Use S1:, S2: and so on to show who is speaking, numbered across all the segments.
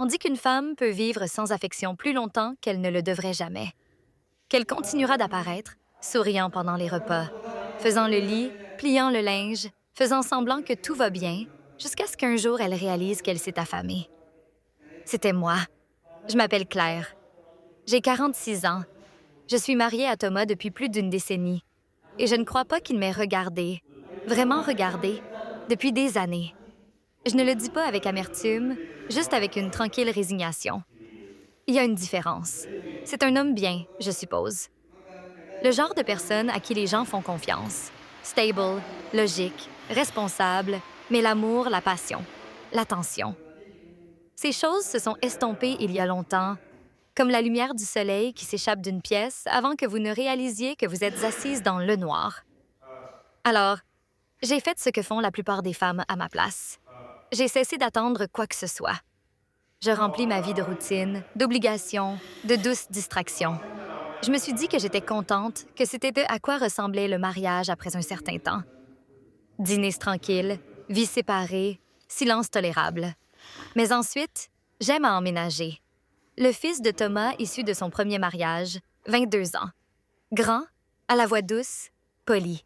S1: On dit qu'une femme peut vivre sans affection plus longtemps qu'elle ne le devrait jamais. Qu'elle continuera d'apparaître, souriant pendant les repas, faisant le lit, pliant le linge, faisant semblant que tout va bien, jusqu'à ce qu'un jour elle réalise qu'elle s'est affamée. C'était moi. Je m'appelle Claire. J'ai 46 ans. Je suis mariée à Thomas depuis plus d'une décennie. Et je ne crois pas qu'il m'ait regardée, vraiment regardée, depuis des années. Je ne le dis pas avec amertume, juste avec une tranquille résignation. Il y a une différence. C'est un homme bien, je suppose. Le genre de personne à qui les gens font confiance. Stable, logique, responsable, mais l'amour, la passion, l'attention. Ces choses se sont estompées il y a longtemps, comme la lumière du soleil qui s'échappe d'une pièce avant que vous ne réalisiez que vous êtes assise dans le noir. Alors, j'ai fait ce que font la plupart des femmes à ma place. J'ai cessé d'attendre quoi que ce soit. Je remplis ma vie de routine, d'obligations, de douces distractions. Je me suis dit que j'étais contente, que c'était à quoi ressemblait le mariage après un certain temps. Dîners tranquilles, vie séparée, silence tolérable. Mais ensuite, j'aime à emménager. Le fils de Thomas issu de son premier mariage, 22 ans. Grand, à la voix douce, poli.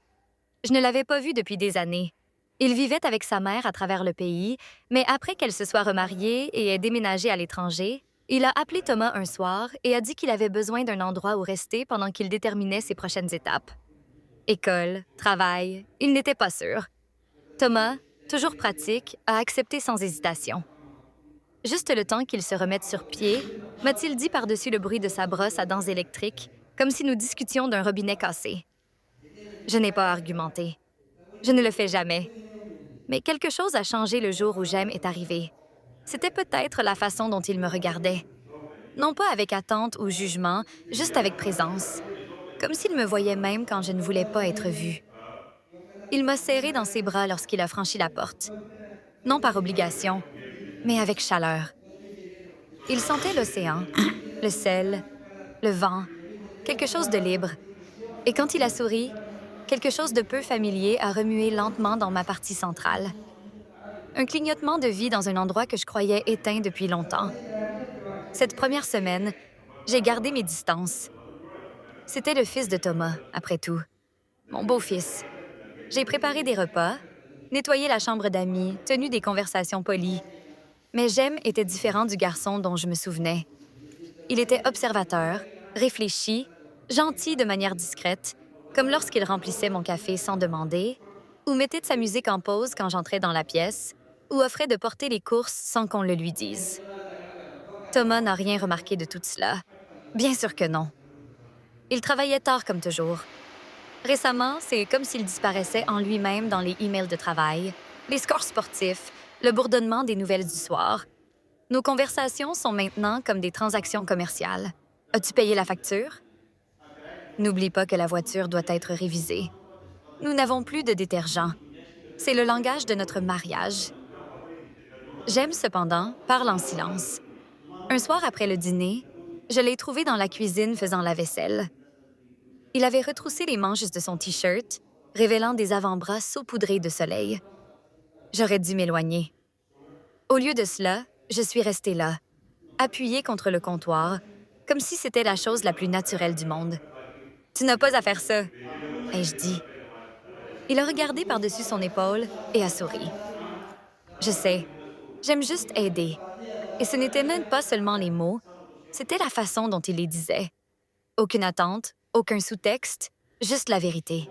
S1: Je ne l'avais pas vu depuis des années. Il vivait avec sa mère à travers le pays, mais après qu'elle se soit remariée et ait déménagé à l'étranger, il a appelé Thomas un soir et a dit qu'il avait besoin d'un endroit où rester pendant qu'il déterminait ses prochaines étapes. École, travail, il n'était pas sûr. Thomas, toujours pratique, a accepté sans hésitation. Juste le temps qu'il se remette sur pied, m'a-t-il dit par-dessus le bruit de sa brosse à dents électriques, comme si nous discutions d'un robinet cassé. Je n'ai pas argumenté. Je ne le fais jamais. Mais quelque chose a changé le jour où Jem est arrivé. C'était peut-être la façon dont il me regardait. Non pas avec attente ou jugement, juste avec présence. Comme s'il me voyait même quand je ne voulais pas être vue. Il m'a serré dans ses bras lorsqu'il a franchi la porte. Non par obligation, mais avec chaleur. Il sentait l'océan, le sel, le vent, quelque chose de libre. Et quand il a souri, quelque chose de peu familier a remué lentement dans ma partie centrale. Un clignotement de vie dans un endroit que je croyais éteint depuis longtemps. Cette première semaine, j'ai gardé mes distances. C'était le fils de Thomas, après tout. Mon beau-fils. J'ai préparé des repas, nettoyé la chambre d'amis, tenu des conversations polies. Mais Jem était différent du garçon dont je me souvenais. Il était observateur, réfléchi, gentil de manière discrète, comme lorsqu'il remplissait mon café sans demander, ou mettait de sa musique en pause quand j'entrais dans la pièce, ou offrait de porter les courses sans qu'on le lui dise. Thomas n'a rien remarqué de tout cela. Bien sûr que non. Il travaillait tard comme toujours. Récemment, c'est comme s'il disparaissait en lui-même dans les emails de travail, les scores sportifs, le bourdonnement des nouvelles du soir. Nos conversations sont maintenant comme des transactions commerciales. As-tu payé la facture? N'oublie pas que la voiture doit être révisée. Nous n'avons plus de détergent. C'est le langage de notre mariage. J'aime cependant parle en silence. Un soir après le dîner, je l'ai trouvé dans la cuisine faisant la vaisselle. Il avait retroussé les manches de son T-shirt, révélant des avant-bras saupoudrés de soleil. J'aurais dû m'éloigner. Au lieu de cela, je suis restée là, appuyée contre le comptoir, comme si c'était la chose la plus naturelle du monde. « Tu n'as pas à faire ça, » ai-je dit. Il a regardé par-dessus son épaule et a souri. Je sais, j'aime juste aider. Et ce n'était même pas seulement les mots, c'était la façon dont il les disait. Aucune attente, aucun sous-texte, juste la vérité.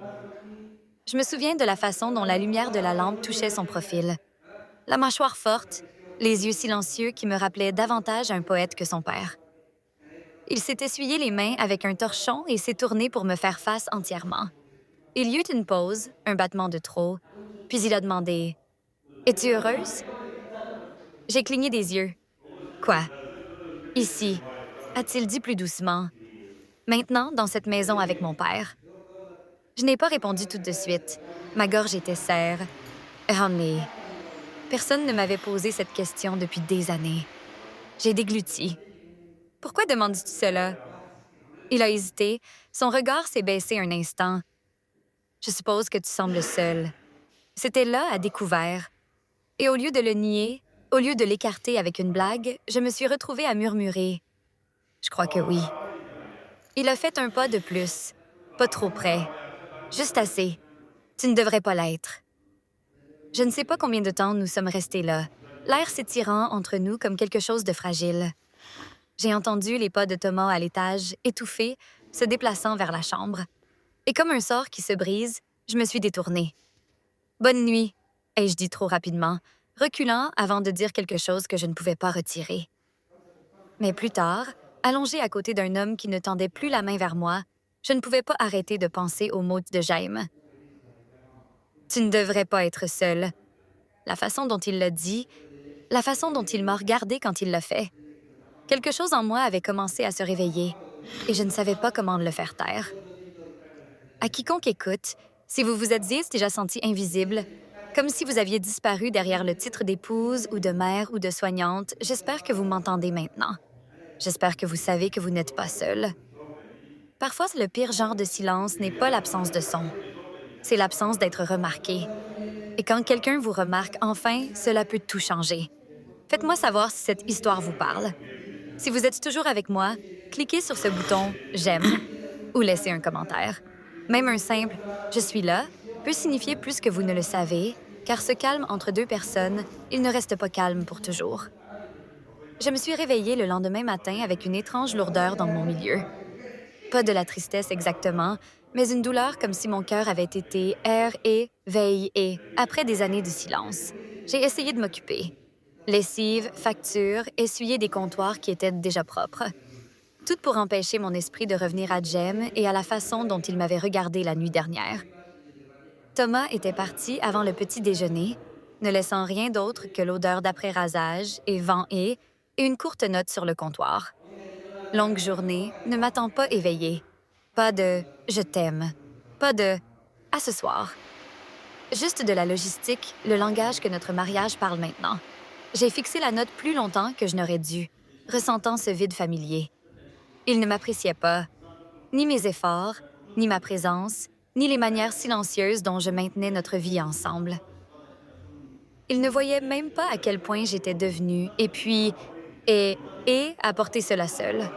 S1: Je me souviens de la façon dont la lumière de la lampe touchait son profil. La mâchoire forte, les yeux silencieux qui me rappelaient davantage un poète que son père. Il s'est essuyé les mains avec un torchon et s'est tourné pour me faire face entièrement. Il y eut une pause, un battement de trop, puis il a demandé « Es-tu heureuse? » J'ai cligné des yeux. « Quoi? » « Ici, » a-t-il dit plus doucement. « Maintenant, dans cette maison avec mon père. » Je n'ai pas répondu tout de suite. Ma gorge était serre. Oh mais... Personne ne m'avait posé cette question depuis des années. J'ai dégluti. « Pourquoi demandes-tu cela? » Il a hésité. Son regard s'est baissé un instant. « Je suppose que tu sembles seule. » C'était là, à découvert. Et au lieu de le nier, Au lieu de l'écarter avec une blague, je me suis retrouvée à murmurer. Je crois que oui. Il a fait un pas de plus. Pas trop près. Juste assez. Tu ne devrais pas l'être. Je ne sais pas combien de temps nous sommes restés là, l'air s'étirant entre nous comme quelque chose de fragile. J'ai entendu les pas de Thomas à l'étage, étouffés, se déplaçant vers la chambre. Et comme un sort qui se brise, je me suis détournée. « Bonne nuit », ai-je dit trop rapidement, reculant avant de dire quelque chose que je ne pouvais pas retirer. Mais plus tard, allongée à côté d'un homme qui ne tendait plus la main vers moi, je ne pouvais pas arrêter de penser aux mots de Jaime. « Tu ne devrais pas être seule. » La façon dont il l'a dit, la façon dont il m'a regardée quand il l'a fait. Quelque chose en moi avait commencé à se réveiller, et je ne savais pas comment le faire taire. À quiconque écoute, si vous vous êtes déjà senti invisible, comme si vous aviez disparu derrière le titre d'épouse ou de mère ou de soignante, j'espère que vous m'entendez maintenant. J'espère que vous savez que vous n'êtes pas seule. Parfois, le pire genre de silence n'est pas l'absence de son. C'est l'absence d'être remarqué. Et quand quelqu'un vous remarque enfin, cela peut tout changer. Faites-moi savoir si cette histoire vous parle. Si vous êtes toujours avec moi, cliquez sur ce bouton « J'aime » ou laissez un commentaire. Même un simple « Je suis là » peut signifier plus que vous ne le savez, car ce calme entre deux personnes, il ne reste pas calme pour toujours. Je me suis réveillée le lendemain matin avec une étrange lourdeur dans mon milieu. Pas de la tristesse exactement, mais une douleur comme si mon cœur avait été veillé après des années de silence. J'ai essayé de m'occuper. Lessive, facture, essuyer des comptoirs qui étaient déjà propres. Tout pour empêcher mon esprit de revenir à Jem et à la façon dont il m'avait regardé la nuit dernière. Thomas était parti avant le petit déjeuner, ne laissant rien d'autre que l'odeur d'après-rasage et vent et une courte note sur le comptoir. Longue journée, ne m'attend pas éveillée. Pas de « je t'aime ». Pas de « à ce soir ». Juste de la logistique, le langage que notre mariage parle maintenant. J'ai fixé la note plus longtemps que je n'aurais dû, ressentant ce vide familier. Il ne m'appréciait pas, ni mes efforts, ni ma présence, ni les manières silencieuses dont je maintenais notre vie ensemble. Il ne voyait même pas à quel point j'étais devenue, et puis, à porter cela seule.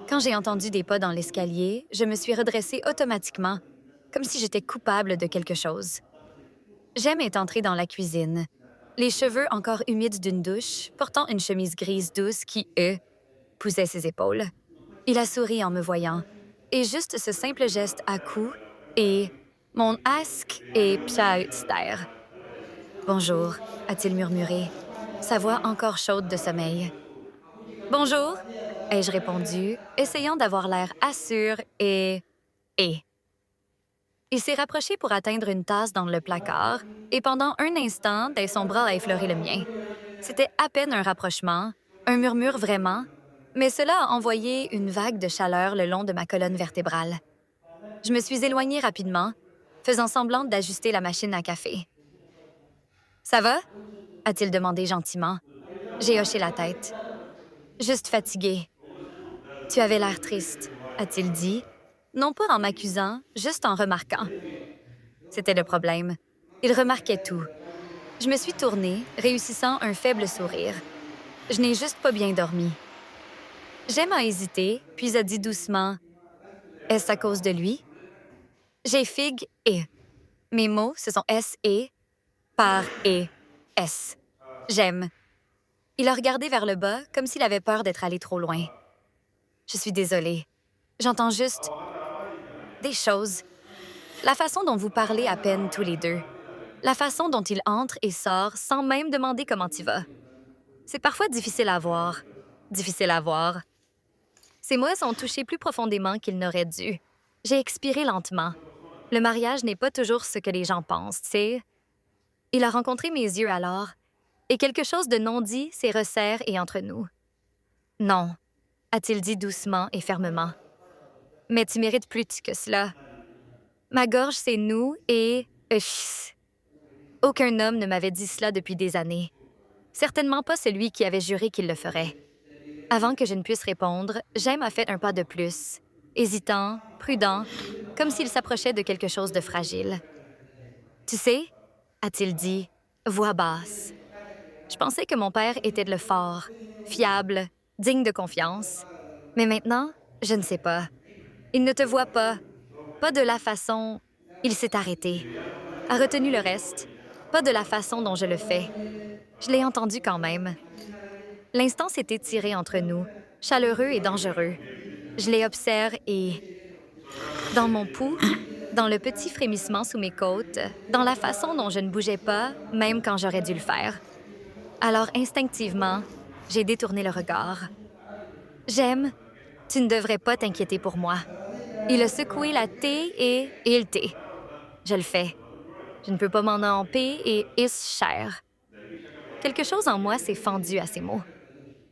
S1: Quand j'ai entendu des pas dans l'escalier, je me suis redressée automatiquement, comme si j'étais coupable de quelque chose. Jem est entré dans la cuisine, les cheveux encore humides d'une douche, portant une chemise grise douce qui, poussait ses épaules. Il a souri en me voyant, et juste ce simple geste à coup, et mon ask et psautster. « Bonjour », a-t-il murmuré, sa voix encore chaude de sommeil. « Bonjour », ai-je répondu, essayant d'avoir l'air assure et... Il s'est rapproché pour atteindre une tasse dans le placard, et pendant un instant, son bras a effleuré le mien. C'était à peine un rapprochement, un murmure vraiment, mais cela a envoyé une vague de chaleur le long de ma colonne vertébrale. Je me suis éloignée rapidement, faisant semblant d'ajuster la machine à café. « Ça va? » a-t-il demandé gentiment. J'ai hoché la tête. « Juste fatiguée. »« Tu avais l'air triste, » a-t-il dit, non pas en m'accusant, juste en remarquant. C'était le problème. Il remarquait tout. Je me suis tournée, réussissant un faible sourire. Je n'ai juste pas bien dormi. Jem a hésité, puis a dit doucement « Est-ce à cause de lui? » J'ai figue et. Mes mots, ce sont S et par et S. J'aime. Il a regardé vers le bas comme s'il avait peur d'être allé trop loin. Je suis désolée. J'entends juste des choses. La façon dont vous parlez à peine tous les deux. La façon dont il entre et sort sans même demander comment tu vas. C'est parfois difficile à voir. Difficile à voir. Ces mots sont touchés plus profondément qu'ils n'auraient dû. J'ai expiré lentement. Le mariage n'est pas toujours ce que les gens pensent, tu sais. Il a rencontré mes yeux alors, et quelque chose de non dit s'est resserré et entre nous. « Non », a-t-il dit doucement et fermement. « Mais tu mérites plus que cela. » Ma gorge s'est nouée et... Aucun homme ne m'avait dit cela depuis des années. Certainement pas celui qui avait juré qu'il le ferait. Avant que je ne puisse répondre, Jem a fait un pas de plus, hésitant, prudent, comme s'il s'approchait de quelque chose de fragile. « Tu sais, » a-t-il dit, voix basse, Je pensais que mon père était le fort, fiable, digne de confiance. Mais maintenant, je ne sais pas. Il ne te voit pas, pas de la façon... Il s'est arrêté, a retenu le reste, pas de la façon dont je le fais. Je l'ai entendu quand même. L'instant s'est étiré entre nous, chaleureux et dangereux. Je l'ai observé et, dans mon pouls, dans le petit frémissement sous mes côtes, dans la façon dont je ne bougeais pas, même quand j'aurais dû le faire. Alors, instinctivement, j'ai détourné le regard. J'aime, tu ne devrais pas t'inquiéter pour moi. Il a secoué la thé et il thé. Je le fais. Je ne peux pas m'en emper et is cher. Quelque chose en moi s'est fendu à ces mots.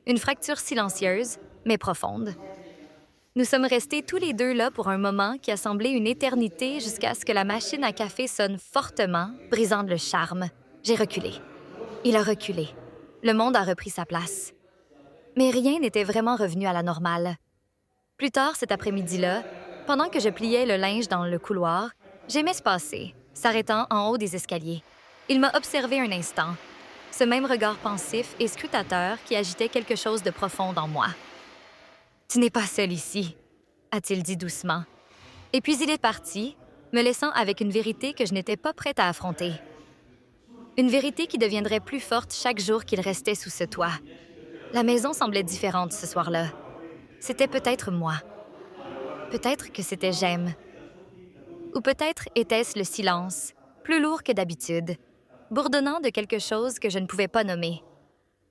S1: Une fracture silencieuse, mais profonde. Nous sommes restés tous les deux là pour un moment qui a semblé une éternité jusqu'à ce que la machine à café sonne fortement, brisant le charme. J'ai reculé. Il a reculé. Le monde a repris sa place. Mais rien n'était vraiment revenu à la normale. Plus tard cet après-midi-là, pendant que je pliais le linge dans le couloir, j'aimais se passer, s'arrêtant en haut des escaliers. Il m'a observé un instant, ce même regard pensif et scrutateur qui agitait quelque chose de profond en moi. « Tu n'es pas seul ici », a-t-il dit doucement. Et puis il est parti, me laissant avec une vérité que je n'étais pas prête à affronter. Une vérité qui deviendrait plus forte chaque jour qu'il restait sous ce toit. La maison semblait différente ce soir-là. C'était peut-être moi. Peut-être que c'était j'aime. Ou peut-être était-ce le silence, plus lourd que d'habitude, bourdonnant de quelque chose que je ne pouvais pas nommer.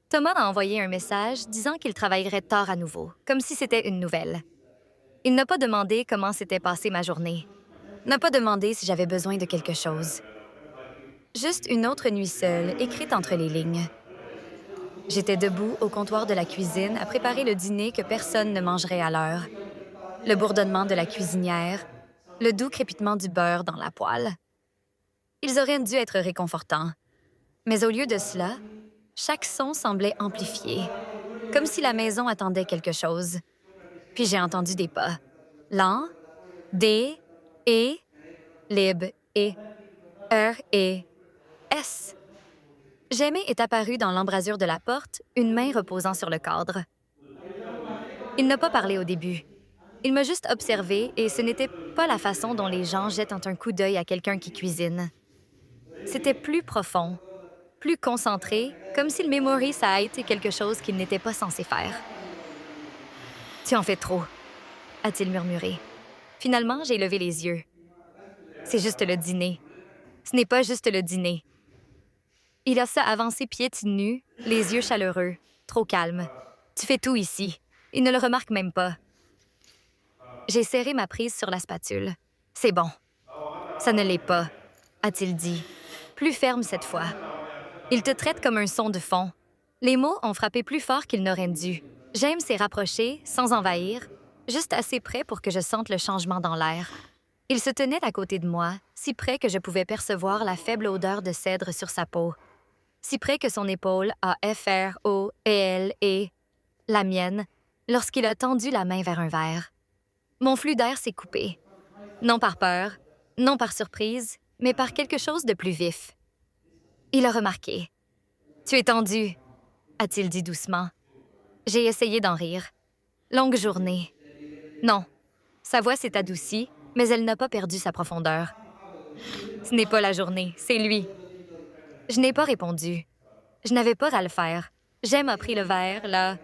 S1: Thomas a envoyé un message disant qu'il travaillerait tard à nouveau, comme si c'était une nouvelle. Il n'a pas demandé comment s'était passée ma journée. N'a pas demandé si j'avais besoin de quelque chose. Juste une autre nuit seule, écrite entre les lignes. J'étais debout au comptoir de la cuisine à préparer le dîner que personne ne mangerait à l'heure. Le bourdonnement de la cuisinière, le doux crépitement du beurre dans la poêle. Ils auraient dû être réconfortants. Mais au lieu de cela, chaque son semblait amplifié, comme si la maison attendait quelque chose. Puis j'ai entendu des pas. Lents, D, E, lib, E, R, E, S. J'aimais est apparu dans l'embrasure de la porte, une main reposant sur le cadre. Il n'a pas parlé au début. Il m'a juste observé et ce n'était pas la façon dont les gens jettent un coup d'œil à quelqu'un qui cuisine. C'était plus profond, plus concentré, comme s'il mémorise ça a été quelque chose qu'il n'était pas censé faire. « Tu en fais trop », a-t-il murmuré. Finalement, j'ai levé les yeux. C'est juste le dîner. Ce n'est pas juste le dîner. Il a ça avancé pieds nus, les yeux chaleureux, trop calme. Tu fais tout ici. Il ne le remarque même pas. J'ai serré ma prise sur la spatule. C'est bon. Ça ne l'est pas, a-t-il dit, plus ferme cette fois. Il te traite comme un son de fond. Les mots ont frappé plus fort qu'ils n'auraient dû. James s'est rapproché, sans envahir, juste assez près pour que je sente le changement dans l'air. Il se tenait à côté de moi, si près que je pouvais percevoir la faible odeur de cèdre sur sa peau. Si près que son épaule a F-R-O-E-L-E, la mienne, lorsqu'il a tendu la main vers un verre. Mon flux d'air s'est coupé. Non par peur, non par surprise, mais par quelque chose de plus vif. Il a remarqué. « Tu es tendu », a-t-il dit doucement. J'ai essayé d'en rire. Longue journée. Non. Sa voix s'est adoucie, mais elle n'a pas perdu sa profondeur. Ce n'est pas la journée, c'est lui. Je n'ai pas répondu. Je n'avais pas à le faire. Jem a pris le verre, là,